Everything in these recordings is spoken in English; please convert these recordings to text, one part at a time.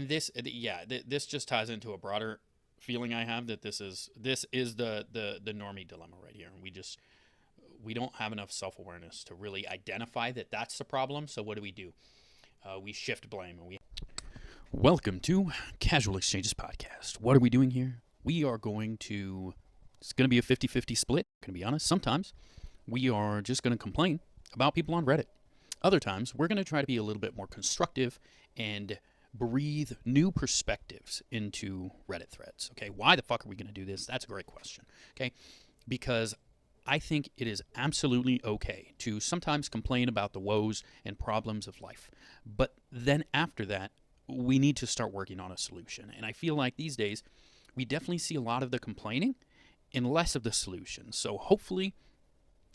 And this just ties into a broader feeling I have that this is the normie dilemma right here, and we don't have enough self-awareness to really identify that that's the problem. So what do? We shift blame, and we welcome to Casual Exchanges Podcast. What are we doing here? We are going to, it's going to be a 50-50 split, going to be honest. Sometimes we are just going to complain about people on Reddit. Other times we're going to try to be a little bit more constructive and breathe new perspectives into Reddit threads. Okay, why the fuck are we going to do this? That's a great question. Okay, because I think it is absolutely okay to sometimes complain about the woes and problems of life. But then after that, we need to start working on a solution. And I feel like these days, we definitely see a lot of the complaining and less of the solution. So hopefully,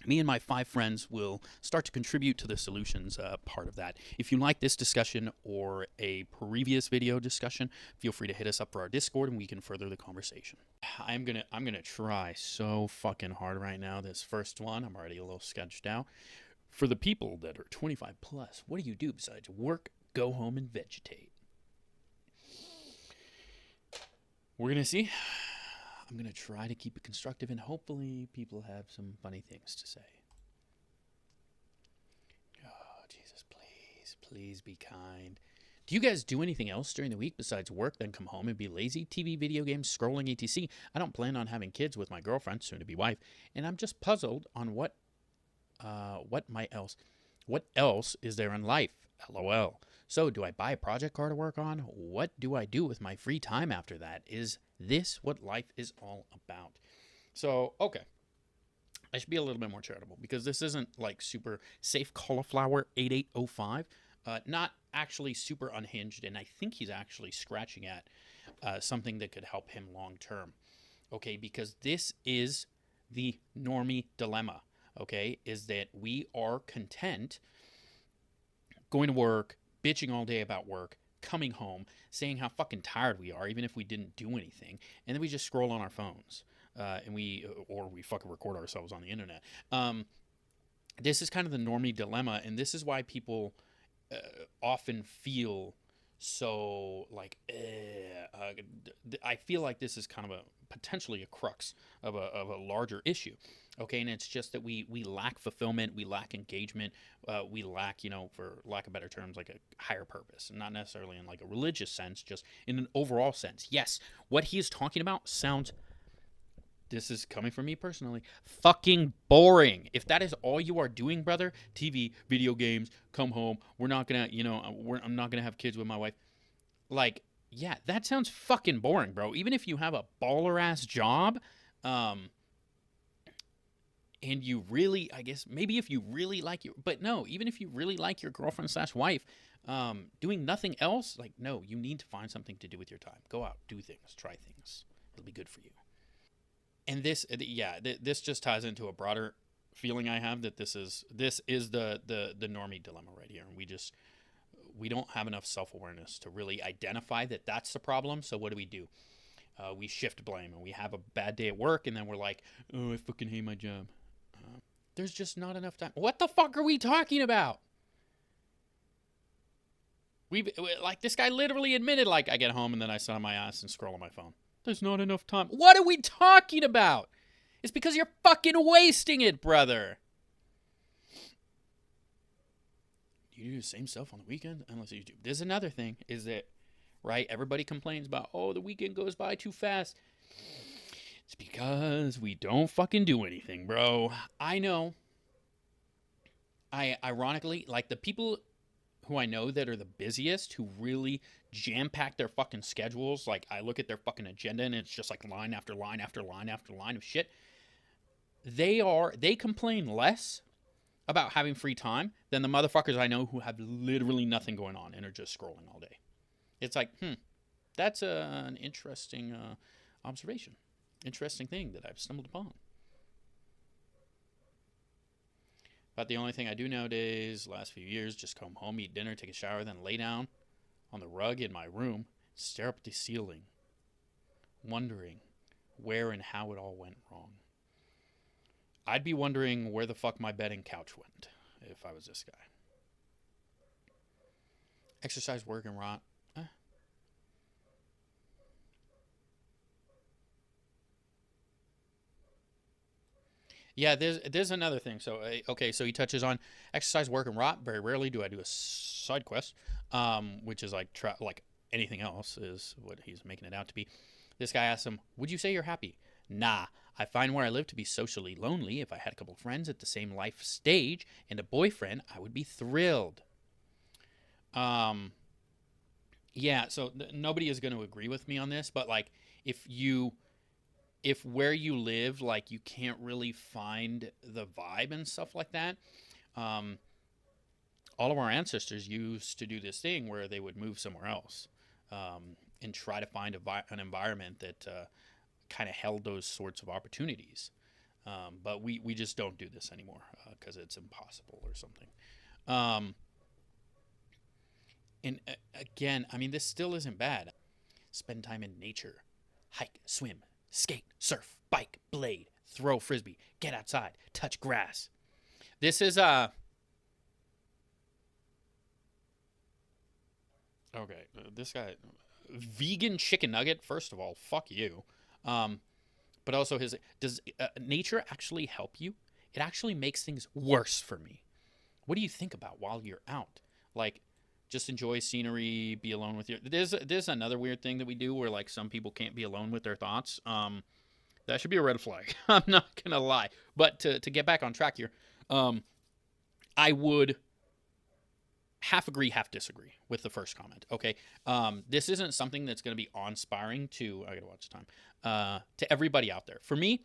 me and my 5 friends will start to contribute to the solutions part of that. If you like this discussion or a previous video discussion, feel free to hit us up for our Discord and we can further the conversation. I'm gonna try so fucking hard right now. This first one, I'm already a little sketched out. For the people that are 25 plus, what do you do besides work, go home, and vegetate? We're gonna see. I'm going to try to keep it constructive, and hopefully people have some funny things to say. Oh, Jesus, please be kind. Do you guys do anything else during the week besides work, then come home and be lazy? TV, video games, scrolling, etc. I don't plan on having kids with my girlfriend, soon-to-be wife, and I'm just puzzled on what else is there in life? LOL. So, do I buy a project car to work on? What do I do with my free time after that? Is this what life is all about? So, okay. I should be a little bit more charitable because this isn't like super safe cauliflower 8805. Not actually super unhinged, and I think he's actually scratching at something that could help him long term. Okay, because this is the normie dilemma. Okay, is that we are content going to work, bitching all day about work, coming home, saying how fucking tired we are, even if we didn't do anything, and then we just scroll on our phones, and we fucking record ourselves on the internet. This is kind of the normie dilemma, and this is why people often feel so like, I feel like this is kind of potentially a crux of a larger issue. Okay, and it's just that we lack fulfillment, we lack engagement, we lack, for lack of better terms, like a higher purpose, not necessarily in like a religious sense, just in an overall sense. Yes, what he is talking about sounds, this is coming from me personally, fucking boring. If that is all you are doing, brother, TV, video games, come home, we're not gonna, I'm not gonna have kids with my wife. Like, yeah, that sounds fucking boring, bro. Even if you have a baller ass job, and you really, I guess, maybe if you really like your, but no, even if you really like your girlfriend / wife, doing nothing else, like, no, you need to find something to do with your time. Go out, do things, try things. It'll be good for you. And this just ties into a broader feeling I have that this is the normie dilemma right here. And we don't have enough self-awareness to really identify that that's the problem. So what do? We shift blame, and we have a bad day at work, and then we're like, oh, I fucking hate my job. There's just not enough time. What the fuck are we talking about? Like, this guy literally admitted, like, I get home and then I sit on my ass and scroll on my phone. There's not enough time. What are we talking about? It's because you're fucking wasting it, brother. You do the same stuff on the weekend? Unless you do. There's another thing, is that, right, everybody complains about, the weekend goes by too fast. It's because we don't fucking do anything, bro. I know. Ironically, like, the people who I know that are the busiest, who really jam-pack their fucking schedules, like, I look at their fucking agenda and it's just like line after line after line after line of shit. They complain less about having free time than the motherfuckers I know who have literally nothing going on and are just scrolling all day. It's like, that's an interesting observation. Interesting thing that I've stumbled upon. But the only thing I do nowadays, last few years, just come home, eat dinner, take a shower, then lay down on the rug in my room, stare up at the ceiling, wondering where and how it all went wrong. I'd be wondering where the fuck my bed and couch went if I was this guy. Exercise, work, and rot. Yeah, there's another thing. So okay, so he touches on exercise, work, and rot. Very rarely do I do a side quest, which is like like anything else is what he's making it out to be. This guy asks him, "Would you say you're happy?" Nah, I find where I live to be socially lonely. If I had a couple of friends at the same life stage and a boyfriend, I would be thrilled. Um, yeah, so nobody is going to agree with me on this, but like if you if where you live, like you can't really find the vibe and stuff like that, um, all of our ancestors used to do this thing where they would move somewhere else, and try to find an environment that kind of held those sorts of opportunities. But we just don't do this anymore because it's impossible or something. Um, and again, I mean, this still isn't bad. Spend time in nature, hike, swim, skate, surf, bike, blade, throw frisbee, get outside, touch grass. This is okay. This guy, vegan chicken nugget. First of all, fuck you. Um, but also his does nature actually help you? It actually makes things worse for me. What do you think about while you're out? Like, just enjoy scenery, be alone with your. There's another weird thing that we do where like some people can't be alone with their thoughts. That should be a red flag. I'm not gonna lie. But to get back on track here, um, I would half agree, half disagree with the first comment. Okay, this isn't something that's going to be awe-inspiring to. I gotta watch the time. To everybody out there. For me,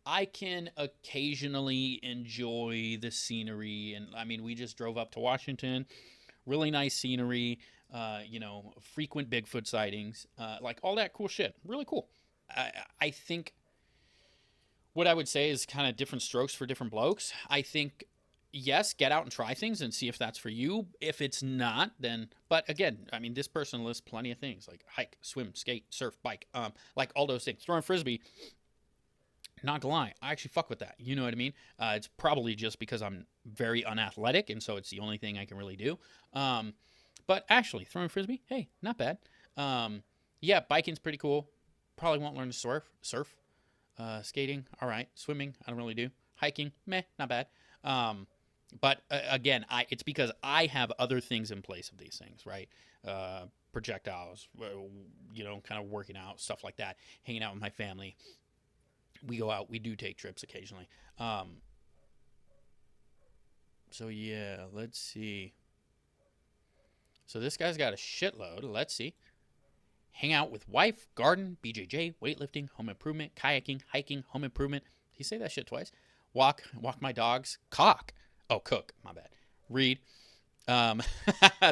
I can occasionally enjoy the scenery, and I mean, we just drove up to Washington. Really nice scenery. Frequent Bigfoot sightings, like all that cool shit. Really cool. I think what I would say is kind of different strokes for different blokes. I think yes, get out and try things and see if that's for you. If it's not, then but again, I mean this person lists plenty of things like hike, swim, skate, surf, bike, like all those things. Throwing frisbee, not gonna lie, I actually fuck with that. You know what I mean? It's probably just because I'm very unathletic and so it's the only thing I can really do. But actually throwing frisbee, hey, not bad. Yeah, biking's pretty cool. Probably won't learn to surf. Skating, all right. Swimming, I don't really do. Hiking, meh, not bad. But again, it's because I have other things in place of these things, right? Projectiles, kind of working out, stuff like that. Hanging out with my family. We go out. We do take trips occasionally. So yeah, let's see. So this guy's got a shitload. Let's see. Hang out with wife, garden, BJJ, weightlifting, home improvement, kayaking, hiking, home improvement. Did he say that shit twice? Walk my dogs, cook, my bad. Read.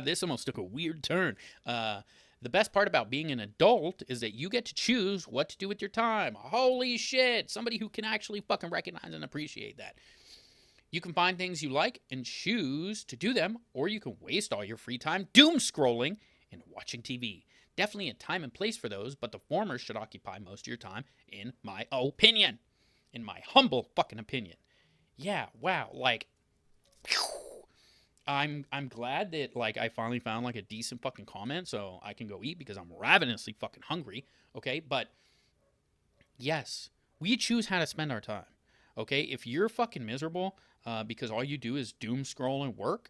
This almost took a weird turn. The best part about being an adult is that you get to choose what to do with your time. Holy shit. Somebody who can actually fucking recognize and appreciate that. You can find things you like and choose to do them, or you can waste all your free time doom scrolling and watching TV. Definitely a time and place for those, but the former should occupy most of your time, in my opinion. In my humble fucking opinion. Yeah, wow, like, I'm glad that like I finally found like a decent fucking comment so I can go eat because I'm ravenously fucking hungry. Okay, but yes, we choose how to spend our time. Okay, if you're fucking miserable because all you do is doom scroll and work,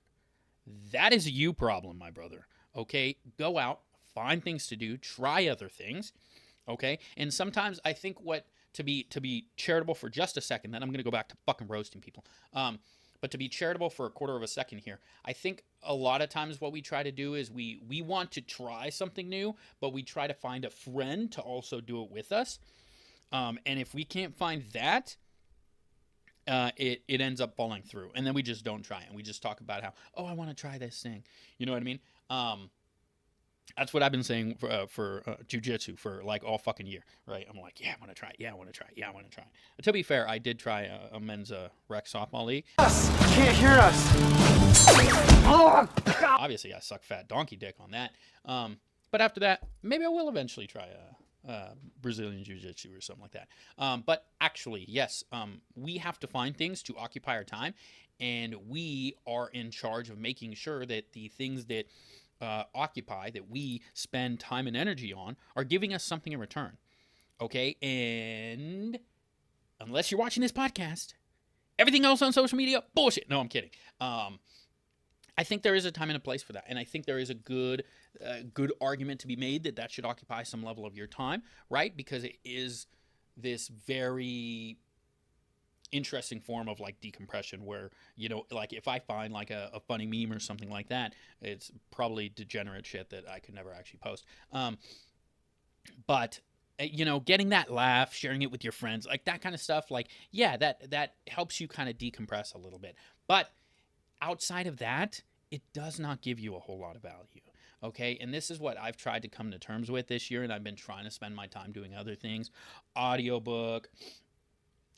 that is a you problem, my brother. Okay, go out, find things to do, try other things. Okay, and sometimes I think what to be charitable for just a second, then I'm gonna go back to fucking roasting people. But to be charitable for a quarter of a second here, I think a lot of times what we try to do is we want to try something new, but we try to find a friend to also do it with us. And if we can't find that, it ends up falling through, and then we just don't try it. And we just talk about how, oh, I want to try this thing. You know what I mean? That's what I've been saying for jiu-jitsu for like all fucking year, right? I'm like, yeah, I want to try it. Yeah, I want to try it. Yeah, I want to try it. To be fair, I did try a men's rec softball league. Can't hear us. Oh, God. Obviously, I suck fat donkey dick on that. But after that, maybe I will eventually try Brazilian jiu-jitsu or something like that. But actually, yes, we have to find things to occupy our time, and we are in charge of making sure that the things that occupy, that we spend time and energy on, are giving us something in return. Okay? And unless you're watching this podcast, Everything else on social media, bullshit. No, I'm kidding. I think there is a time and a place for that, and I think there is a good argument to be made that should occupy some level of your time, right? Because it is this very interesting form of like decompression where, you know, like if I find like a funny meme or something like that, it's probably degenerate shit that I could never actually post. But you know, getting that laugh, sharing it with your friends, like that kind of stuff, like, yeah, that helps you kind of decompress a little bit. But outside of that, it does not give you a whole lot of value. Okay, and this is what I've tried to come to terms with this year, and I've been trying to spend my time doing other things, audiobook,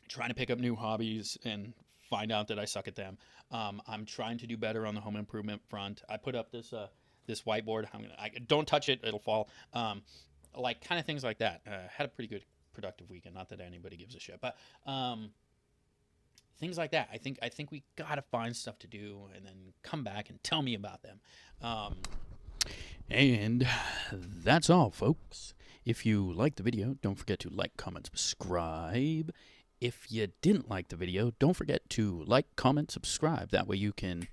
trying to pick up new hobbies and find out that I suck at them. I'm trying to do better on the home improvement front. I put up this whiteboard. Don't touch it; it'll fall. Like kind of things like that. Had a pretty good productive weekend. Not that anybody gives a shit, but things like that. I think we gotta find stuff to do and then come back and tell me about them. And that's all, folks. If you liked the video, don't forget to like, comment, subscribe. If you didn't like the video, don't forget to like, comment, subscribe. That way you can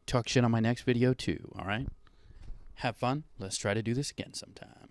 talk shit on my next video too, all right? Have fun. Let's try to do this again sometime.